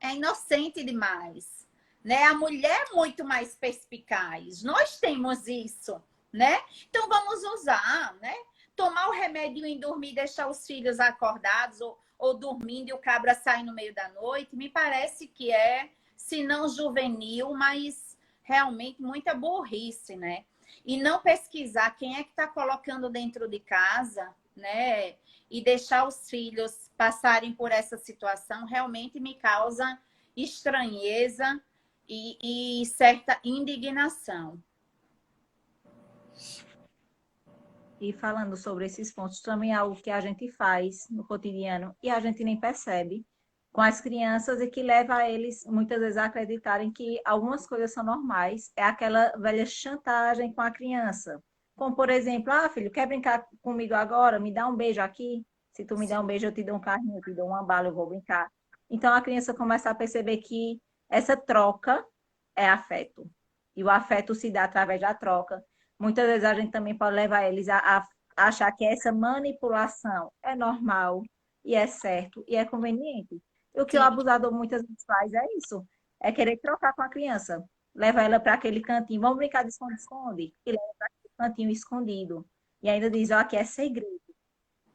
é inocente demais. Né? A mulher é muito mais perspicaz. Nós temos isso, né? Então vamos usar, né? Tomar o remédio em dormir, deixar os filhos acordados ou dormindo e o cabra sai no meio da noite, me parece que é, se não juvenil, mas realmente muita burrice, né? E não pesquisar quem é que está colocando dentro de casa, né? E deixar os filhos passarem por essa situação realmente me causa estranheza e certa indignação. E falando sobre esses pontos, também é algo que a gente faz no cotidiano e a gente nem percebe com as crianças e que leva eles muitas vezes a acreditarem que algumas coisas são normais. É aquela velha chantagem com a criança. Como, por exemplo, ah, filho, quer brincar comigo agora? Me dá um beijo aqui. Se tu me der um beijo, eu te dou um carrinho, eu te dou uma bala, eu vou brincar. Então a criança começa a perceber que essa troca é afeto. E o afeto se dá através da troca. Muitas vezes a gente também pode levar eles a achar que essa manipulação é normal e é certo e é conveniente. E o que o Sim. abusador muitas vezes faz é isso, é querer trocar com a criança. Leva ela para aquele cantinho, vamos brincar de esconde-esconde, e leva para aquele cantinho escondido. E ainda diz, ó, aqui é segredo.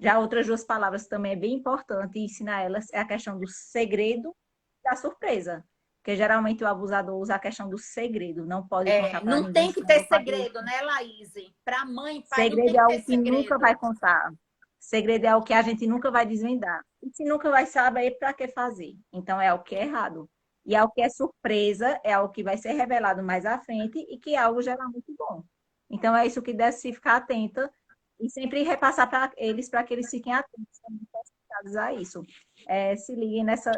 Já outras duas palavras também é bem importante ensinar elas, é a questão do segredo e da surpresa. Porque geralmente o abusador usa a questão do segredo, não pode contar para Não ninguém. tem que ter segredo, né, Laís? Para mãe e pai não Segredo tem é que algo ter que nunca segredo. vai contar. Segredo é algo que a gente nunca vai desvendar. E se nunca vai saber, para que fazer? Então é algo que é errado. E algo que é surpresa, é algo que vai ser revelado mais à frente e que é algo geralmente bom. Então é isso que deve se ficar atenta e sempre repassar para que eles fiquem atentos também associados a isso. Se liguem nesse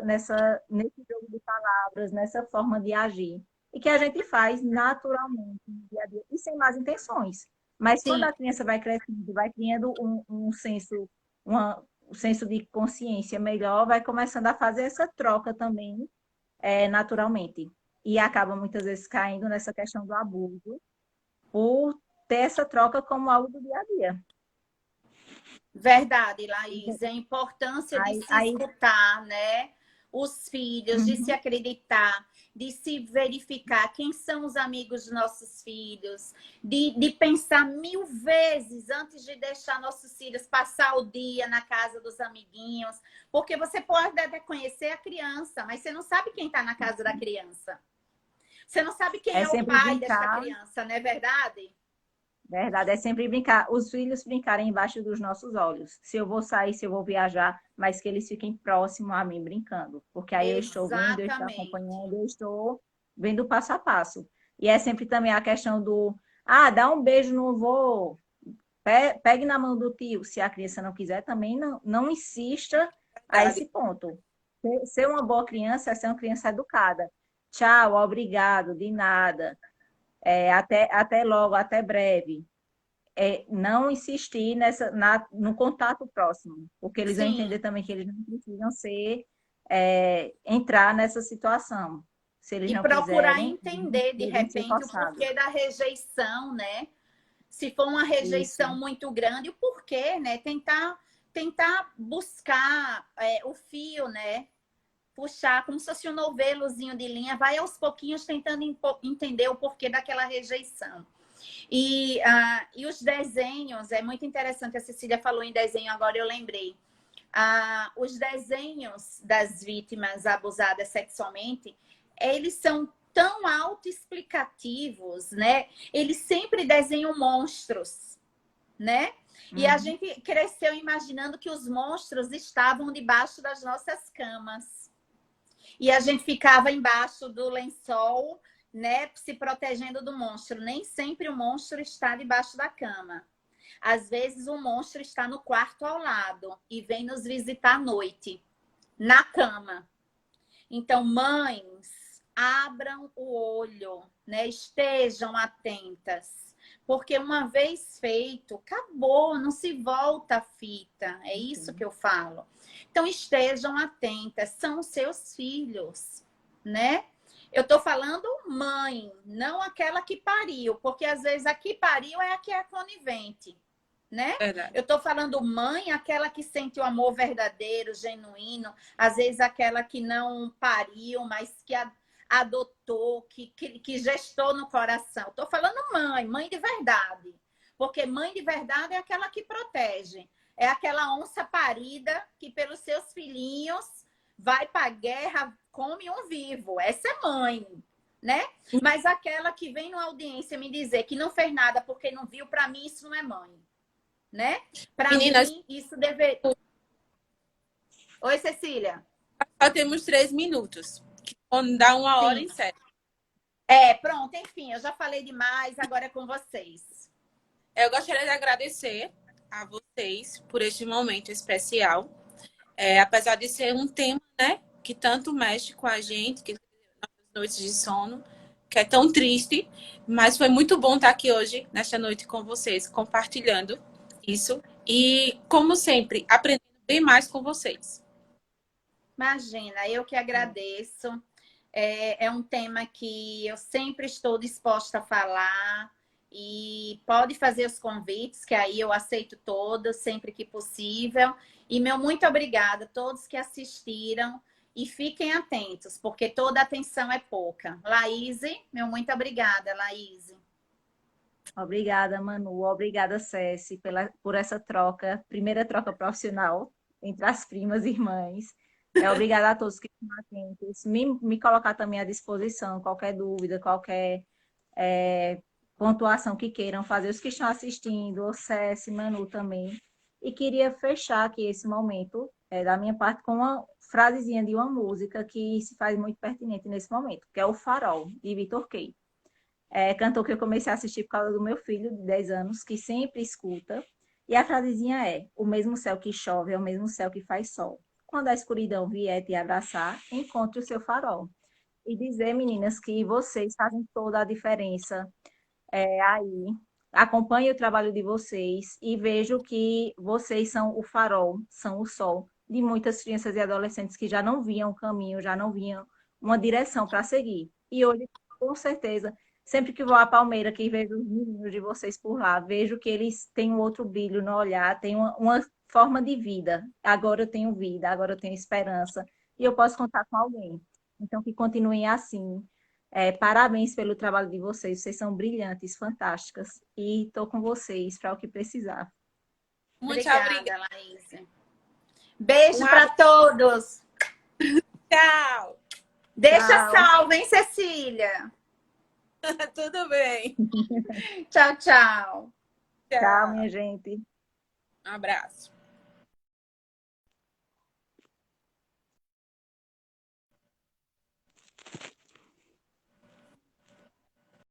jogo de palavras, nessa forma de agir. E que a gente faz naturalmente no dia a dia e sem más intenções. Mas quando Sim, a criança vai crescendo, vai criando um senso de consciência melhor, vai começando a fazer essa troca também, naturalmente. E acaba muitas vezes caindo nessa questão do abuso, por ter essa troca como algo do dia a dia. verdade, Laís. A importância de se Aí, escutar, né? Os filhos, de se uhum, acreditar, de se verificar quem são os amigos dos nossos filhos, de pensar 1000 vezes antes de deixar nossos filhos passar o dia na casa dos amiguinhos, porque você pode até conhecer a criança, mas você não sabe quem está na casa da criança. Você não sabe quem é é o sempre pai desta brincar. criança, não é verdade? Verdade, é sempre brincar, os filhos brincarem embaixo dos nossos olhos. Se eu vou sair, se eu vou viajar, mas que eles fiquem próximos a mim brincando. Porque aí eu estou vendo, eu estou Exatamente. acompanhando, eu estou vendo passo a passo. E é sempre também a questão do, dá um beijo no avô, pegue na mão do tio. Se a criança não quiser, também não insista a Verdade. esse ponto. Ser uma boa criança é ser uma criança educada. Tchau, obrigado, de nada. Até logo, até breve. Não insistir no contato próximo, porque eles vão Sim. entender também que eles não precisam entrar nessa situação. Se eles E não procurar quiserem, entender, de eles vão ser repente, o forçados. porquê da rejeição, né? Se for uma rejeição Isso. muito grande, o porquê, né? Tentar buscar o fio, né? Puxar como se fosse um novelozinho de linha, vai aos pouquinhos tentando entender o porquê daquela rejeição. E os desenhos, é muito interessante, a Cecília falou em desenho, agora eu lembrei. Os desenhos das vítimas abusadas sexualmente, eles são tão autoexplicativos, né? Eles sempre desenham monstros, né? E a gente cresceu imaginando que os monstros estavam debaixo das nossas camas. E a gente ficava embaixo do lençol, né, se protegendo do monstro. Nem sempre o monstro está debaixo da cama. Às vezes o monstro está no quarto ao lado e vem nos visitar à noite, na cama. Então, mães, abram o olho, né? Estejam atentas. Porque uma vez feito, acabou, não se volta a fita. É isso que eu falo. Então, estejam atentas, são seus filhos, né? Eu tô falando mãe, não aquela que pariu, porque às vezes a que pariu é a que é conivente, né? Verdade. Eu tô falando mãe, aquela que sente o amor verdadeiro, genuíno, às vezes aquela que não pariu, mas que adotou, que gestou no coração. Tô falando mãe de verdade. Porque mãe de verdade é aquela que protege. É aquela onça parida que pelos seus filhinhos vai pra guerra, come um vivo. Essa é mãe, né? Mas aquela que vem numa audiência me dizer que não fez nada porque não viu, para mim isso não é mãe, né? Para Meninas, mim isso deveria... Oi, Cecília. só temos 3 minutos. Vão dar 1 hora em 7. Pronto, enfim, eu já falei demais, agora é com vocês. Eu gostaria de agradecer a vocês por este momento especial. Apesar de ser um tema, né, que tanto mexe com a gente, que nossas noites de sono, que é tão triste, mas foi muito bom estar aqui hoje, nesta noite com vocês, compartilhando isso e, como sempre, aprendendo bem mais com vocês. Imagina, eu que agradeço. É um tema que eu sempre estou disposta a falar e pode fazer os convites, que aí eu aceito todos, sempre que possível. E meu muito obrigada a todos que assistiram e fiquem atentos, porque toda atenção é pouca. Laís, meu muito obrigada, Laís. Obrigada, Manu. Obrigada, Ceci, por essa troca, primeira troca profissional entre as primas e irmãs. Obrigada a todos que estão atentos. Me colocar também à disposição, qualquer dúvida, qualquer pontuação que queiram fazer, os que estão assistindo, o Ceci, Manu também. E queria fechar aqui esse momento, da minha parte, com uma frasezinha de uma música que se faz muito pertinente nesse momento, que é O Farol, de Vitor Kay. Cantor que eu comecei a assistir por causa do meu filho, de 10 anos, que sempre escuta. E a frasezinha é: o mesmo céu que chove é o mesmo céu que faz sol. Quando a escuridão vier te abraçar, encontre o seu farol. E dizer, meninas, que vocês fazem toda a diferença aí. Acompanhe o trabalho de vocês e vejo que vocês são o farol, são o sol de muitas crianças e adolescentes que já não viam o caminho, já não viam uma direção para seguir. E hoje, com certeza, sempre que vou à Palmeira, que vejo os meninos de vocês por lá, vejo que eles têm um outro brilho no olhar, têm uma forma de vida. Agora eu tenho vida, agora eu tenho esperança e eu posso contar com alguém. Então, que continuem assim. Parabéns pelo trabalho de vocês. Vocês são brilhantes, fantásticas. E estou com vocês para o que precisar. Muito Obrigada, obrigada. Laís. Beijo para todos. Tchau. Deixa salvo, hein, Cecília? Tudo bem. Tchau, tchau. Tchau, minha gente. Um abraço.